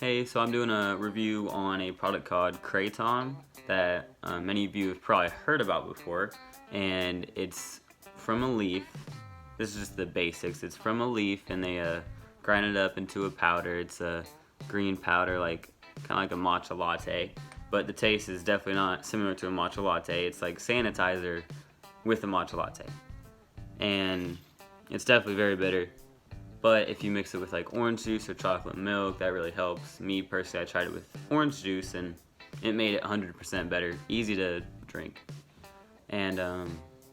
Hey, so I'm doing a review on a product called kratom that many of you have probably heard about before, and it's from a leaf. This is just the basics. It's from a leaf, and they grind it up into a powder. It's a green powder, like kind of like a matcha latte, but the taste is definitely not similar to a matcha latte. It's like sanitizer with a matcha latte, and it's definitely very bitter. But if you mix it with like orange juice or chocolate milk, that really helps. Me personally, I tried it with orange juice and it made it 100% better. Easy to drink. And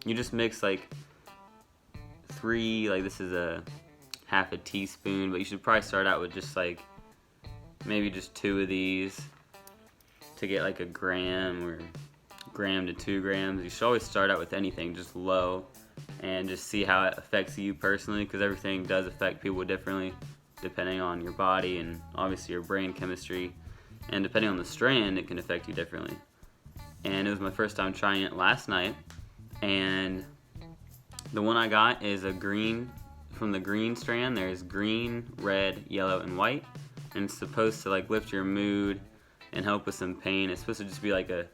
you just mix like this is a half a teaspoon, but you should probably start out with just like maybe just 2 of these to get like a gram or gram to 2 grams. You should always start out with anything, just low, and just see how it affects you personally, because everything does affect people differently depending on your body and obviously your brain chemistry, and depending on the strand it can affect you differently. And it was my first time trying it last night, and the one I got is a green. From the green strand there's green, red, yellow, and white, and it's supposed to like lift your mood and help with some pain. It's supposed to just be like a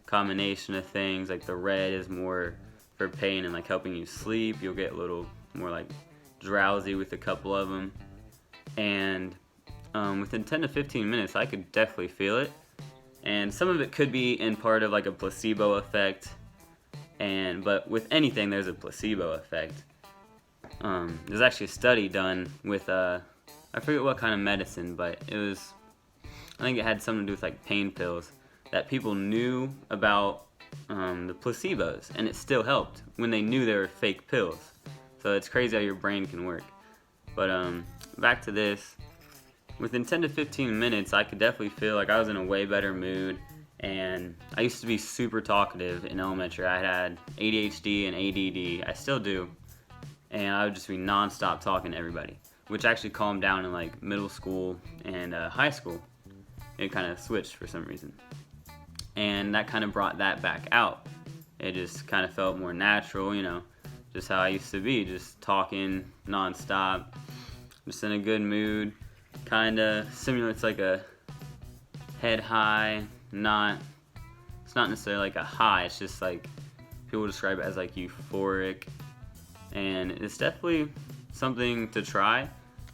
combination of things. Like the red is more for pain and like helping you sleep. You'll get a little more like drowsy with a couple of them, and within 10 to 15 minutes I could definitely feel it. And some of it could be in part of like a placebo effect, but with anything there's a placebo effect. There's actually a study done with I forget what kind of medicine, but I think it had something to do with like pain pills, that people knew about the placebos, and it still helped when they knew they were fake pills. So it's crazy how your brain can work. But back to this. Within 10 to 15 minutes, I could definitely feel like I was in a way better mood. And I used to be super talkative in elementary. I had ADHD and ADD. I still do. And I would just be nonstop talking to everybody, which actually calmed down in like middle school and high school. It kind of switched for some reason. And that kind of brought that back out. It just kind of felt more natural, just how I used to be, just talking nonstop, just in a good mood. Kind of simulates like a head high. It's not necessarily like a high, it's just like people describe it as like euphoric. And it's definitely something to try,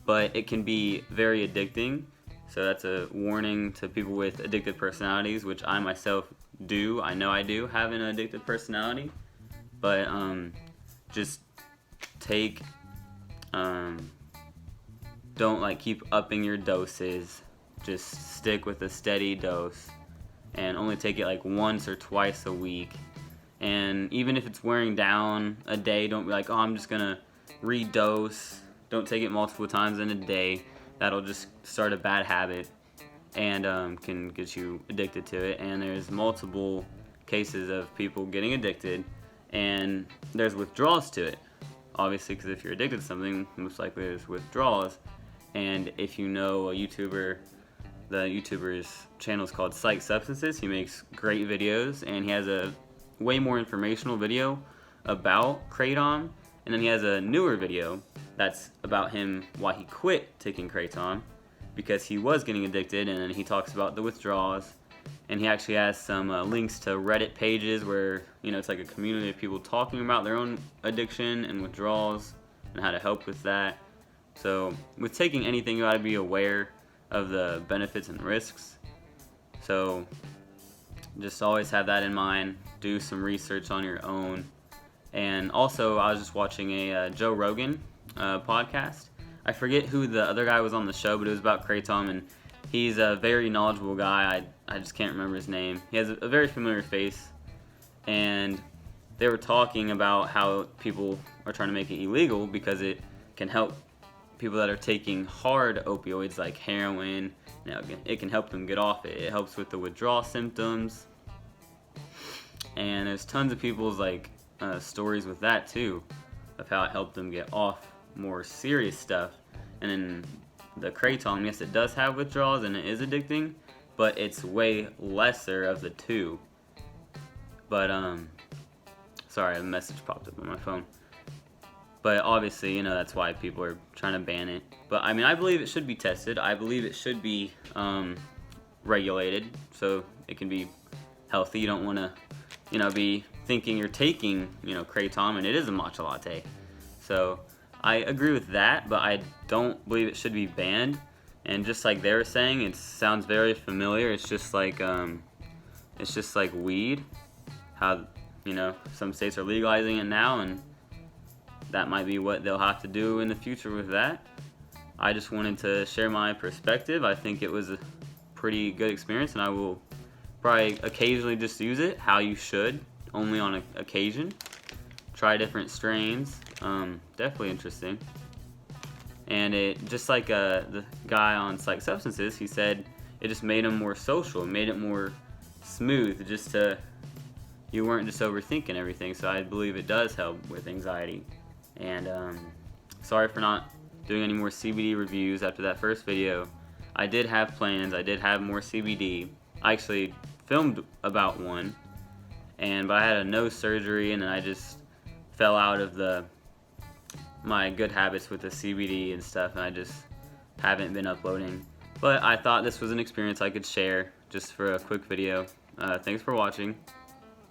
but it can be very addicting. So that's a warning to people with addictive personalities, which I myself do. I know I do have an addictive personality, but just don't like keep upping your doses. Just stick with a steady dose and only take it like once or twice a week. And even if it's wearing down a day, don't be like, oh, I'm just gonna redose. Don't take it multiple times in a day. That'll just start a bad habit and can get you addicted to it. And there's multiple cases of people getting addicted, and there's withdrawals to it. Obviously, because if you're addicted to something, most likely there's withdrawals. And if you know a YouTuber, the YouTuber's channel is called Psych Substances. He makes great videos, and he has a way more informational video about kratom, and then he has a newer video that's about him why he quit taking kratom, because he was getting addicted, and then he talks about the withdrawals. And he actually has some links to Reddit pages where it's like a community of people talking about their own addiction and withdrawals and how to help with that. So with taking anything, you got to be aware of the benefits and risks. So just always have that in mind. Do some research on your own. And also, I was just watching a Joe Rogan podcast. I forget who the other guy was on the show, but it was about kratom, and he's a very knowledgeable guy. I just can't remember his name. He has a very familiar face, and they were talking about how people are trying to make it illegal because it can help people that are taking hard opioids like heroin. It can help them get off it. It helps with the withdrawal symptoms, and there's tons of people's stories with that too, of how it helped them get off more serious stuff. And then the kratom, yes, it does have withdrawals and it is addicting, but it's way lesser of the two. But sorry, a message popped up on my phone. But obviously, you know, that's why people are trying to ban it. But I mean, I believe it should be tested. I believe it should be regulated so it can be healthy. You don't want to, you know, be thinking you're taking, you know, kratom and it is a matcha latte. So I agree with that, but I don't believe it should be banned. And just like they were saying, it sounds very familiar. It's just like weed. How, you know, some states are legalizing it now, and that might be what they'll have to do in the future with that. I just wanted to share my perspective. I think it was a pretty good experience, and I will probably occasionally just use it, how you should, only on occasion. Try different strains. Definitely interesting. And it, just like the guy on Psych Substances, he said it just made him more social. It made it more smooth, just to, you weren't just overthinking everything. So I believe it does help with anxiety. And sorry for not doing any more CBD reviews after that first video. I did have plans. I did have more CBD. I actually filmed about one, but I had a nose surgery, and then I just fell out of my good habits with the CBD and stuff, and I just haven't been uploading. But I thought this was an experience I could share just for a quick video. Thanks for watching.